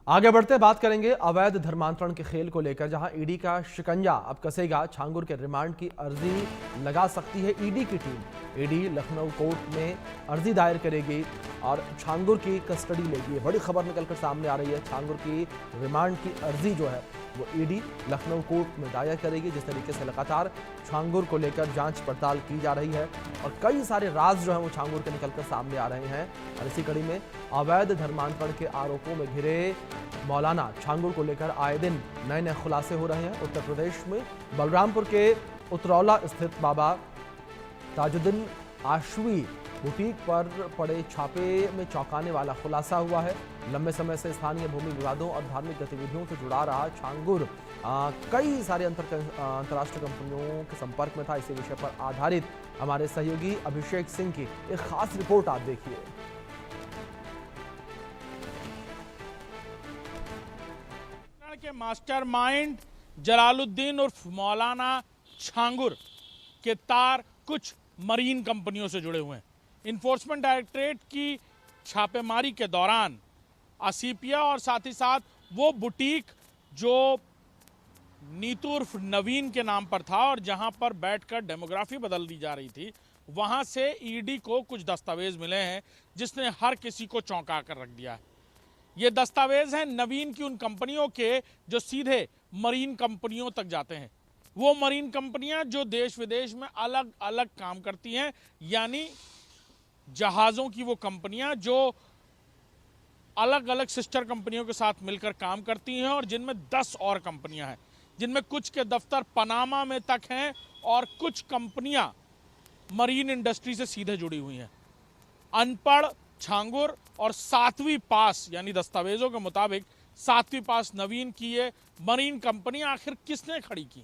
आगे बढ़ते बात करेंगे अवैध धर्मांतरण के खेल को लेकर, जहां ईडी का शिकंजा अब कसेगा। छांगुर के रिमांड की अर्जी लगा सकती है ईडी की टीम। ईडी लखनऊ कोर्ट में अर्जी दायर करेगी और छांगुर की कस्टडी लेगी। बड़ी खबर निकलकर सामने आ रही है। छांगुर की रिमांड की अर्जी जो है वो ईडी लखनऊ कोर्ट में दायर करेगी। जिस तरीके से लगातार छांगुर को लेकर जांच पड़ताल की जा रही है और कई सारे राज जो हैं वो छांगुर के निकलकर सामने आ रहे हैं, और इसी कड़ी में अवैध धर्मांतरण के आरोपों में घिरे मौलाना छांगुर को लेकर आए दिन नए नए खुलासे हो रहे हैं। उत्तर प्रदेश में बलरामपुर के उतरौला स्थित बाबा ताजुद्दीन आशवी बुटीक पर पड़े छापे में चौंकाने वाला खुलासा हुआ है। लंबे समय से स्थानीय भूमि विवादों और धार्मिक गतिविधियों से जुड़ा रहा छांगुर कई सारे अंतर्राष्ट्रीय कंपनियों के संपर्क में था। इसी विषय पर आधारित हमारे सहयोगी अभिषेक सिंह की एक खास रिपोर्ट आप देखिए। के मास्टरमाइंड जलालुद्दीन उर्फ मौलाना छांगुर के तार कुछ मरीन कंपनियों से जुड़े हुए हैं। इन्फोर्समेंट डायरेक्टरेट की छापेमारी के दौरान आसिफिया और साथ ही साथ वो बुटीक जो नीतू उर्फ नवीन के नाम पर था और जहां पर बैठकर डेमोग्राफी बदल दी जा रही थी, वहां से ईडी को कुछ दस्तावेज मिले हैं जिसने हर किसी को चौंका कर रख दिया है। ये दस्तावेज हैं नवीन की उन कंपनियों के जो सीधे मरीन कंपनियों तक जाते हैं। वो मरीन कंपनियां जो देश विदेश में अलग अलग काम करती हैं, यानी जहाज़ों की वो कंपनियां जो अलग अलग सिस्टर कंपनियों के साथ मिलकर काम करती हैं और जिनमें 10 और कंपनियां हैं, जिनमें कुछ के दफ्तर पनामा में तक हैं और कुछ कंपनियां मरीन इंडस्ट्री से सीधे जुड़ी हुई हैं। अनपढ़ छांगुर और 7वीं पास यानी दस्तावेजों के मुताबिक 7वीं पास नवीन की ये मरीन कंपनियां आखिर किसने खड़ी की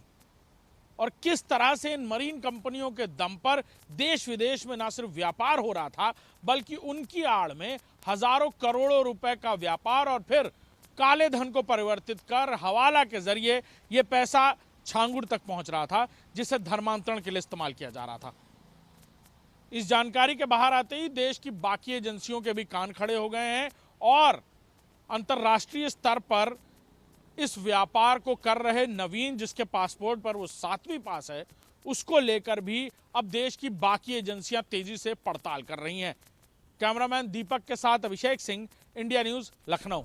और किस तरह से इन मरीन कंपनियों के दम पर देश विदेश में ना सिर्फ व्यापार हो रहा था, बल्कि उनकी आड़ में हजारों करोड़ों रुपए का व्यापार और फिर काले धन को परिवर्तित कर हवाला के जरिए ये पैसा छांगुर तक पहुंच रहा था, जिसे धर्मांतरण के लिए इस्तेमाल किया जा रहा था। इस जानकारी के बाहर आते ही देश की बाकी एजेंसियों के भी कान खड़े हो गए हैं और अंतर्राष्ट्रीय स्तर पर इस व्यापार को कर रहे नवीन, जिसके पासपोर्ट पर वो 7वीं पास है, उसको लेकर भी अब देश की बाकी एजेंसियां तेजी से पड़ताल कर रही हैं। कैमरामैन दीपक के साथ अभिषेक सिंह, इंडिया न्यूज़, लखनऊ।